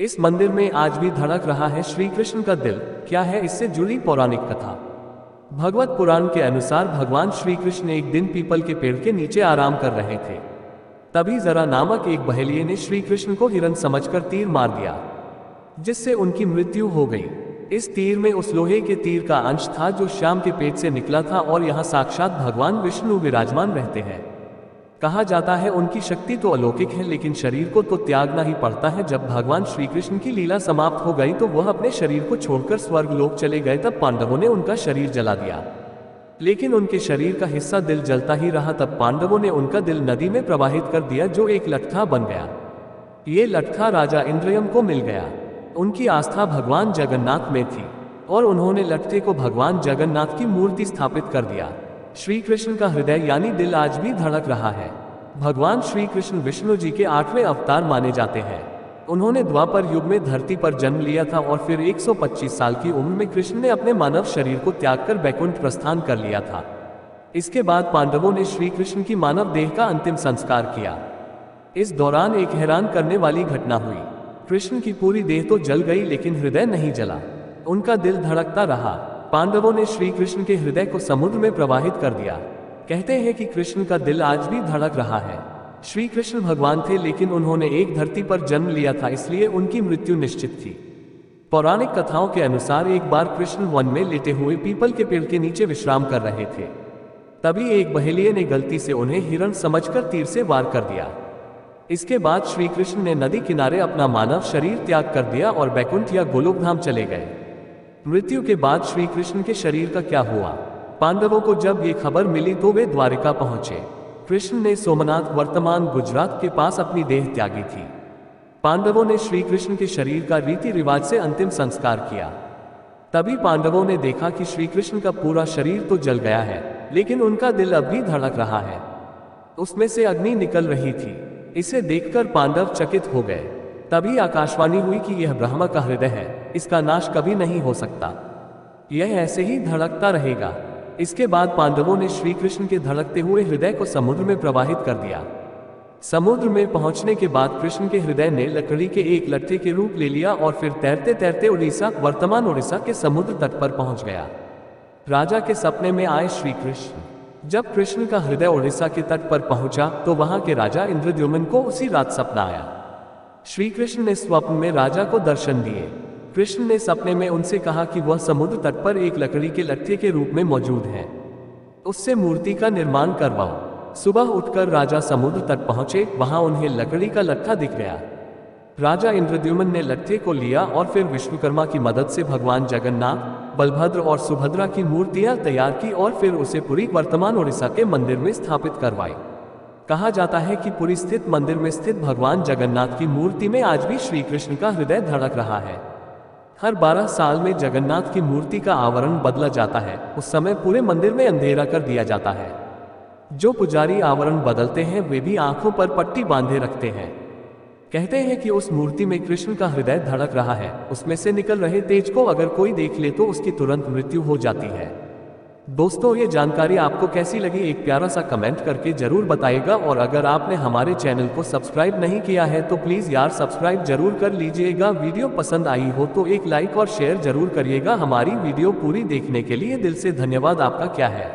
इस मंदिर में आज भी धड़क रहा है श्री कृष्ण का दिल। क्या है इससे जुड़ी पौराणिक कथा? भगवत पुराण के अनुसार भगवान श्री कृष्ण एक दिन पीपल के पेड़ के नीचे आराम कर रहे थे। तभी जरा नामक एक बहेलिये ने श्री कृष्ण को हिरण समझकर तीर मार दिया, जिससे उनकी मृत्यु हो गई। इस तीर में उस लोहे के तीर का अंश था जो श्याम के पेट से निकला था, और यहाँ साक्षात भगवान विष्णु विराजमान रहते हैं। कहा जाता है उनकी शक्ति तो अलौकिक है, लेकिन शरीर को तो त्यागना ही पड़ता है। जब भगवान श्री कृष्ण की लीला समाप्त हो गई तो वह अपने शरीर को छोड़कर स्वर्ग लोक चले गए। तब पांडवों ने उनका शरीर जला दिया, लेकिन उनके शरीर का हिस्सा दिल जलता ही रहा। तब पांडवों ने उनका दिल नदी में प्रवाहित कर दिया, जो एक लठा बन गया। ये लठा राजा इंद्रयम को मिल गया। उनकी आस्था भगवान जगन्नाथ में थी, और उन्होंने लठे को भगवान जगन्नाथ की मूर्ति स्थापित कर दिया। श्री कृष्ण का हृदय यानी दिल आज भी धड़क रहा है। भगवान श्री कृष्ण विष्णु जी के 8वें अवतार माने जाते हैं। उन्होंने द्वापर युग में धरती पर जन्म लिया था, और फिर 125 साल की उम्र में कृष्ण ने अपने मानव शरीर को त्याग कर बैकुंठ प्रस्थान कर लिया था। इसके बाद पांडवों ने श्री कृष्ण की मानव देह का अंतिम संस्कार किया। इस दौरान एक हैरान करने वाली घटना हुई। कृष्ण की पूरी देह तो जल गई, लेकिन हृदय नहीं जला। उनका दिल धड़कता रहा। पांडवों ने श्री कृष्ण के हृदय को समुद्र में प्रवाहित कर दिया। कहते हैं कि कृष्ण का दिल आज भी धड़क रहा है। श्री कृष्ण भगवान थे, लेकिन उन्होंने एक धरती पर जन्म लिया था, इसलिए उनकी मृत्यु निश्चित थी। पौराणिक कथाओं के अनुसार एक बार कृष्ण वन में लेटे हुए पीपल के पेड़ के नीचे विश्राम कर रहे थे। तभी एक बहेलिये ने गलती से उन्हें हिरण समझकर तीर से वार कर दिया। इसके बाद श्री कृष्ण ने नदी किनारे अपना मानव शरीर त्याग कर दिया और बैकुंठ या गोलोकधाम चले गए। मृत्यु के बाद श्री कृष्ण के शरीर का क्या हुआ? पांडवों को जब ये खबर मिली तो वे द्वारिका पहुंचे। कृष्ण ने सोमनाथ वर्तमान गुजरात के पास अपनी देह त्यागी थी। पांडवों ने श्री कृष्ण के शरीर का रीति रिवाज से अंतिम संस्कार किया। तभी पांडवों ने देखा कि श्री कृष्ण का पूरा शरीर तो जल गया है, लेकिन उनका दिल अब भी धड़क रहा है। उसमें से अग्नि निकल रही थी। इसे देखकर पांडव चकित हो गए। तभी आकाशवाणी हुई कि यह ब्रह्मा का हृदय है, इसका नाश कभी नहीं हो सकता, यह ऐसे ही धड़कता रहेगा। इसके बाद पांडवों ने श्री कृष्ण के धड़कते हुए हृदय को समुद्र में प्रवाहित कर दिया। समुद्र में पहुंचने के बाद कृष्ण के हृदय ने लकड़ी के एक लट्ठे के रूप ले लिया, और फिर तैरते तैरते उड़ीसा वर्तमान उड़ीसा के समुद्र तट पर पहुंच गया। राजा के सपने में आए श्री कृष्ण। जब कृष्ण का हृदय उड़ीसा के तट पर पहुंचा तो वहां के राजा इंद्रद्युम्न को उसी रात सपना आया। श्री कृष्ण ने स्वप्न में राजा को दर्शन दिए। कृष्ण ने सपने में उनसे कहा कि वह समुद्र तट पर एक लकड़ी के लट्ठे के रूप में मौजूद है, उससे मूर्ति का निर्माण करवाओ। सुबह उठकर राजा समुद्र तट पहुंचे। वहां उन्हें लकड़ी का लट्ठा दिख गया। राजा इंद्रद्युम्न ने लट्ठे को लिया और फिर विश्वकर्मा की मदद से भगवान जगन्नाथ, बलभद्र और सुभद्रा की मूर्तियां तैयार की, और फिर उसे पुरी वर्तमान उड़ीसा के मंदिर में स्थापित करवाई। कहा जाता है कि पुरी स्थित मंदिर में स्थित भगवान जगन्नाथ की मूर्ति में आज भी श्री कृष्ण का हृदय धड़क रहा है। हर 12 साल में जगन्नाथ की मूर्ति का आवरण बदला जाता है। उस समय पूरे मंदिर में अंधेरा कर दिया जाता है। जो पुजारी आवरण बदलते हैं वे भी आंखों पर पट्टी बांधे रखते हैं। कहते हैं कि उस मूर्ति में कृष्ण का हृदय धड़क रहा है। उसमें से निकल रहे तेज को अगर कोई देख ले तो उसकी तुरंत मृत्यु हो जाती है। दोस्तों, ये जानकारी आपको कैसी लगी एक प्यारा सा कमेंट करके जरूर बताइएगा, और अगर आपने हमारे चैनल को सब्सक्राइब नहीं किया है तो प्लीज़ यार सब्सक्राइब जरूर कर लीजिएगा। वीडियो पसंद आई हो तो एक लाइक और शेयर जरूर करिएगा। हमारी वीडियो पूरी देखने के लिए दिल से धन्यवाद। आपका क्या है?